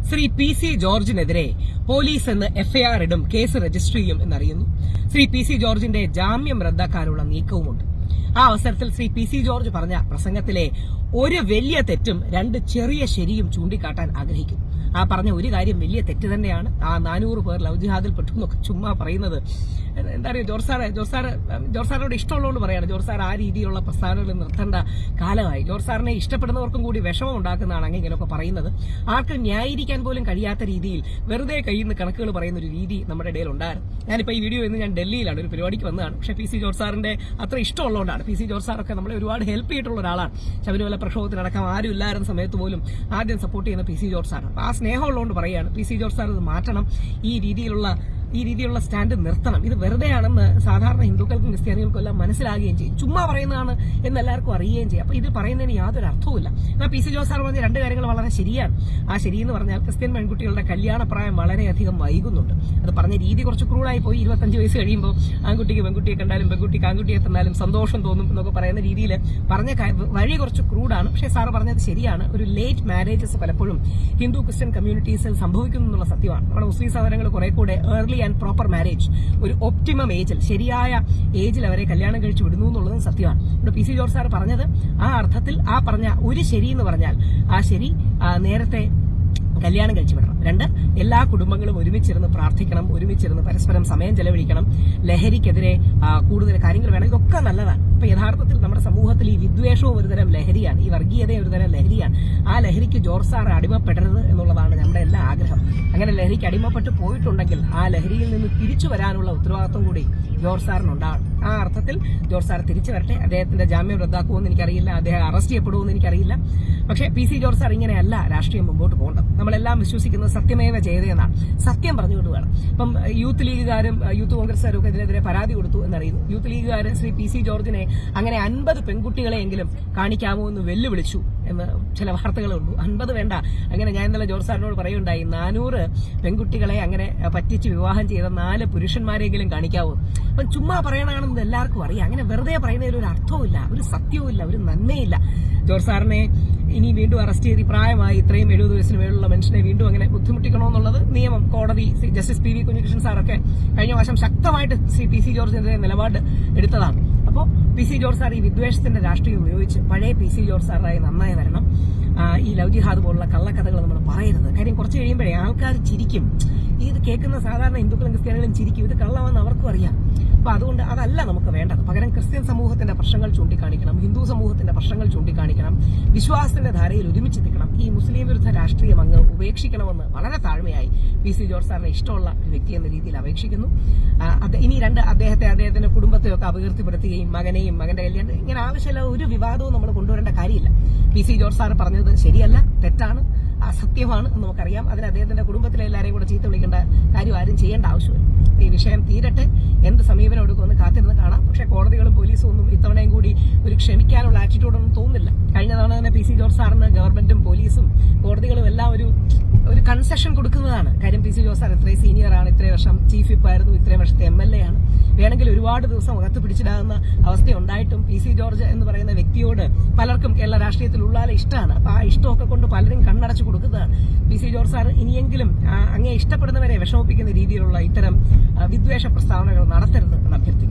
Shri P C ജോർജിനെതിരെ police ഇന്ന് FIR ഇടും, case register ചെയ്യും എന്നറിയുന്നു. ശ്രീ പി സി ജോർജിന്റെ ജാമ്യം റദ്ദാക്കാനുള്ള നീക്കവുമുണ്ട്. ആ അവസരത്തിൽ ശ്രീ പി സി ജോർജ് പറഞ്ഞ പ്രസംഗത്തിലെ ഒരു വലിയ തെറ്റും രണ്ട് ചെറിയ ശരിയും ചൂണ്ടിക്കാട്ടാൻ ആഗ്രഹിക്കും. ആ പറഞ്ഞ ഒരു കാര്യം വലിയ തെറ്റ് തന്നെയാണ്. ആ 400 പേർ ലവ് ജിഹാദിൽ പെട്ടു എന്നൊക്കെ ചുമ്മാ പറയുന്നത് എന്താ പറയുക, ജോർസാറിനോട് ഇഷ്ടമുള്ളതുകൊണ്ട് പറയാണ്. ജോർസാർ ആ രീതിയിലുള്ള പ്രസ്ഥാനങ്ങൾ നിർത്തേണ്ട കാലമായി. ജോർസാറിനെ ഇഷ്ടപ്പെടുന്നവർക്കും കൂടി വിഷമം ഉണ്ടാക്കുന്നതാണ് അങ്ങനെ ഇങ്ങനെയൊക്കെ പറയുന്നത്. ആർക്കും ന്യായീകരിക്കാൻ പോലും കഴിയാത്ത രീതിയിൽ വെറുതെ കയ്യിൽ നിന്ന് കണക്കുകൾ പറയുന്ന ഒരു രീതി നമ്മുടെ ഇടയിൽ ഉണ്ടായിരുന്നു. ഞാനിപ്പോൾ ഈ വീഡിയോ ഇന്ന് ഞാൻ ഡൽഹിയിലാണ്, ഒരു പരിപാടിക്ക് വന്നതാണ്. പക്ഷേ പി സി ജോർസാറിന്റെ അത്ര ഇഷ്ടമുള്ളതുകൊണ്ടാണ്. പി സി ജോർസാറൊക്കെ നമ്മളെ ഒരുപാട് ഹെൽപ്പ് ചെയ്തിട്ടുള്ള ഒരാളാണ്. ശബരിമല പ്രക്ഷോഭത്തിനടക്കം ആരും ഇല്ലായിരുന്ന സമയത്ത് പോലും ആദ്യം സപ്പോർട്ട് ചെയ്യുന്ന പി സി ജോർസാണ്. ആ സ്നേഹമുള്ളതുകൊണ്ട് പറയുകയാണ്, പി സി ജോർസാർ ഇത് മാറ്റണം, ഈ രീതിയിലുള്ള സ്റ്റാൻഡ് നിർത്തണം. ഇത് വെറുതെയാണെന്ന് സാധാരണ ഹിന്ദുക്കൾക്കും ക്രിസ്ത്യാനികൾക്കും എല്ലാം മനസ്സിലാകുകയും ചെയ്യും. ചുമ്മാ പറയുന്നതാണ് എന്ന് എല്ലാവർക്കും അറിയുകയും ചെയ്യും. അപ്പോൾ ഇത് പറയുന്നതിന് യാതൊരു അർത്ഥവുമില്ല. എന്നാൽ പി സി ജോർജ് പറഞ്ഞ രണ്ട് കാര്യങ്ങൾ വളരെ ശരിയാണ്. ആ ശരിയെന്ന് പറഞ്ഞാൽ ക്രിസ്ത്യൻ പെൺകുട്ടികളുടെ കല്യാണപ്രായം വളരെയധികം വൈകുന്നുണ്ട്. അത് പറഞ്ഞ രീതി കുറച്ച് ക്രൂഡായി പോയി. 25 വയസ്സ് കഴിയുമ്പോൾ ആൺകുട്ടിക്ക് പെൺകുട്ടിയെ കണ്ടാലും പെൺകുട്ടിക്ക് ആൺകുട്ടിയെ തന്നാലും സന്തോഷം തോന്നും എന്നൊക്കെ പറയുന്ന രീതിയിൽ പറഞ്ഞ വഴി കുറച്ച് ക്രൂഡാണ്. പക്ഷേ സാറ് പറഞ്ഞത് ശരിയാണ്. ഒരു ലേറ്റ് മാരേജസ് പലപ്പോഴും ഹിന്ദു ക്രിസ്ത്യൻ കമ്മ്യൂണിറ്റീസിൽ സംഭവിക്കുന്നു എന്നുള്ള സത്യമാണ്. നമ്മുടെ മുസ്ലിം സഹോദരങ്ങൾ കുറെ കൂടെ ഏർലി ആൻഡ് പ്രോപ്പർ മാരേജ്, ഒരു ഒപ്റ്റിമം ഏജിൽ, ശരിയായ ഏജിൽ അവരെ കല്യാണം കഴിച്ചു വിടുന്നു എന്നുള്ളതും സത്യമാണ്. ഇവിടെ പി സി ജോർജ് സാർ പറഞ്ഞത് ആ അർത്ഥത്തിൽ, ആ പറഞ്ഞ ഒരു ശരി എന്ന് പറഞ്ഞാൽ ആ ശരി നേരത്തെ കല്യാണം കഴിച്ചു വിടണം. 2, എല്ലാ കുടുംബങ്ങളും ഒരുമിച്ചിരുന്ന് പ്രാർത്ഥിക്കണം, ഒരുമിച്ചിരുന്ന് പരസ്പരം സമയം ചെലവഴിക്കണം. ലഹരിക്കെതിരെ കൂടുതൽ കാര്യങ്ങൾ വേണം. ഇതൊക്കെ നല്ലതാണ്. ഇപ്പൊ യഥാർത്ഥത്തിൽ നമ്മുടെ സമൂഹത്തിൽ ഈ വിദ്വേഷവും ഒരുതരം ലഹരിയാണ്, ഈ വർഗീയതയും ഒരുതരം ലഹരിയാണ്. ആ ലഹരിക്ക് ജോർജ് സാർ അടിമപ്പെടരുത് എന്നുള്ളതാണ് നമ്മുടെ എല്ലാ ആഗ്രഹം. അങ്ങനെ ലഹരിക്ക് അടിമപ്പെട്ട് പോയിട്ടുണ്ടെങ്കിൽ ആ ലഹരിയിൽ നിന്ന് തിരിച്ചു വരാനുള്ള ഉത്തരവാദിത്വം കൂടി ജോർജ് സാറിനുണ്ടാകും. ആ അർത്ഥത്തിൽ ജോർജ് സാർ തിരിച്ചു വരട്ടെ. അദ്ദേഹത്തിന്റെ ജാമ്യം റദ്ദാക്കുമെന്ന് എനിക്കറിയില്ല, അദ്ദേഹം അറസ്റ്റ് ചെയ്യപ്പെടുമെന്ന് എനിക്കറിയില്ല. പക്ഷേ പി സി ജോർജ് സാർ ഇങ്ങനെയല്ല രാഷ്ട്രീയം മുമ്പോട്ട് പോകേണ്ടത്. നമ്മളെല്ലാം വിശ്വസിക്കുന്നത് സത്യമേവ ജയതയെന്നാണ്. സത്യം പറഞ്ഞുകൊണ്ട് വേണം. ഇപ്പം യൂത്ത് ലീഗുകാരും യൂത്ത് കോൺഗ്രസ്സുകാരും ഒക്കെ ഇതിനെതിരെ പരാതി കൊടുത്തു എന്നറിയുന്നു. യൂത്ത് ലീഗുകാർ ശ്രീ പി സി ജോർജിനെ അങ്ങനെ 50 പെൺകുട്ടികളെയെങ്കിലും കാണിക്കാമോ എന്ന് വെല്ലുവിളിച്ചു എന്ന് ചില വാർത്തകളുണ്ട്. 50 വേണ്ട, അങ്ങനെ ഞാൻ ഇന്നലെ ജോർജ് സാറിനോട് പറയുണ്ടായി, 400 പെൺകുട്ടികളെ അങ്ങനെ പറ്റിച്ച് വിവാഹം ചെയ്ത 4 പുരുഷന്മാരെങ്കിലും കാണിക്കാവോ. അപ്പം ചുമ്മാ പറയണമെന്ന് എല്ലാവർക്കും അറിയാം. അങ്ങനെ വെറുതെ പറയുന്നതിൽ ഒരു അർത്ഥവുമില്ല, ഒരു സത്യവുമില്ല, ഒരു നന്മയില്ല. ജോർജ് സാറിനെ ഇനി വീണ്ടും അറസ്റ്റ് ചെയ്ത് പ്രായമായി ഇത്രയും 70 വയസ്സിന് മേലുള്ള മനുഷ്യനെ വീണ്ടും അങ്ങനെ ബുദ്ധിമുട്ടിക്കണമെന്നുള്ളത് നിയമം, കോടതി, ജസ്റ്റിസ് പി വി കുഞ്ഞികൃഷ്ണൻ സാറൊക്കെ കഴിഞ്ഞ വർഷം ശക്തമായിട്ട് ശ്രീ പി സി ജോർജിനെതിരെ നിലപാട് എടുത്തതാണ്. അപ്പോൾ പി സി ജോർജ് സാർ ഈ വിദ്വേഷത്തിന്റെ രാഷ്ട്രീയം ഉപയോഗിച്ച് പഴയ പി സി ജോർജ് സാറായി നന്നായി വരണം. ഈ ലവ് ജിഹാദ് പോലുള്ള കള്ളക്കഥകൾ നമ്മൾ പറയരുത്. കാര്യം കുറച്ച് കഴിയുമ്പോഴേ ആൾക്കാർ ചിരിക്കും. ഇത് കേൾക്കുന്ന സാധാരണ ഹിന്ദുക്കളും ക്രിസ്ത്യാനികളും ചിരിക്കും. ഇത് കള്ളമാണെന്ന് അവർക്കും അറിയാം. അപ്പൊ അതുകൊണ്ട് അതല്ല നമുക്ക് വേണ്ടത്. പകരം ക്രിസ്ത്യൻ സമൂഹത്തിന്റെ പ്രശ്നങ്ങൾ ചൂണ്ടിക്കാണിക്കണം, ഹിന്ദു സമൂഹത്തിന്റെ പ്രശ്നങ്ങൾ ചൂണ്ടിക്കാണിക്കണം, വിശ്വാസത്തിന്റെ ധാരയിൽ ഒരുമിച്ചെത്തിക്കണം. ഈ മുസ്ലിം വിരുദ്ധ രാഷ്ട്രീയം അങ്ങ് ഉപേക്ഷിക്കണമെന്ന് വളരെ താഴ്മയായി പി സി ജോർജ് സാറിനെ ഇഷ്ടമുള്ള ഒരു വ്യക്തി എന്ന രീതിയിൽ അപേക്ഷിക്കുന്നു. ഇനി അദ്ദേഹത്തിന്റെ കുടുംബത്തെയൊക്കെ അപകീർത്തിപ്പെടുത്തുകയും മകന്റെ കല്യാണം ഇങ്ങനെ ആവശ്യമില്ല ഒരു വിവാദവും നമ്മൾ കൊണ്ടുവരേണ്ട കാര്യമില്ല. പി സി ജോർജ് സാർ പറഞ്ഞത് ശരിയല്ല, തെറ്റാണ്, അസത്യമാണ് എന്ന് നമുക്കറിയാം. അതിന് അദ്ദേഹത്തിന്റെ കുടുംബത്തിലെ എല്ലാവരെയും കൂടെ ചീത്ത വിളിക്കേണ്ട കാര്യം ആരും ചെയ്യേണ്ട ആവശ്യമില്ല. ഈ വിഷയം തീരട്ടെ, എന്ത് സമീപനം എടുക്കുമെന്ന് കാത്തിരുന്ന് കാണാം. പക്ഷേ കോടതികളും പോലീസും ഒന്നും ഇത്തവണയും കൂടി ഒരു ക്ഷമിക്കാനുള്ള ആറ്റിറ്റ്യൂഡൊന്നും തോന്നുന്നില്ല. കഴിഞ്ഞ തവണ തന്നെ പി സി ജോർജ് സാറിന് ഗവൺമെന്റും പോലീസും കോടതികളും എല്ലാം ഒരു കൺസെഷൻ കൊടുക്കുന്നതാണ്. കാര്യം പി സി ജോർജ് സാർ ഇത്രയും സീനിയറാണ്, ഇത്രയും വർഷം ചീഫ് വിപ്പ് ആയിരുന്നു, ഇത്രയും വർഷത്തെ MLA ആണ്. വേണമെങ്കിൽ ഒരുപാട് ദിവസം അകത്ത് പിടിച്ചിടാവുന്ന അവസ്ഥയുണ്ടായിട്ടും പി സി ജോർജ് എന്ന് പറയുന്ന വ്യക്തിയോട് പലർക്കും കേരള രാഷ്ട്രീയത്തിൽ ഉള്ളാലെ ഇഷ്ടമാണ്. അപ്പൊ ആ ഇഷ്ടമൊക്കെ കൊണ്ട് പലരും കണ്ണടച്ചു കൊടുക്കുന്നതാണ്. പി സി ജോർജ് സാർ ഇനിയെങ്കിലും അങ്ങേ ഇഷ്ടപ്പെടുന്നവരെ വിഷമിപ്പിക്കുന്ന രീതിയിലുള്ള ഇത്തരം വിദ്വേഷ പ്രസ്താവനകൾ നടത്തരുത് എന്ന് അഭ്യർത്ഥിക്കുന്നു.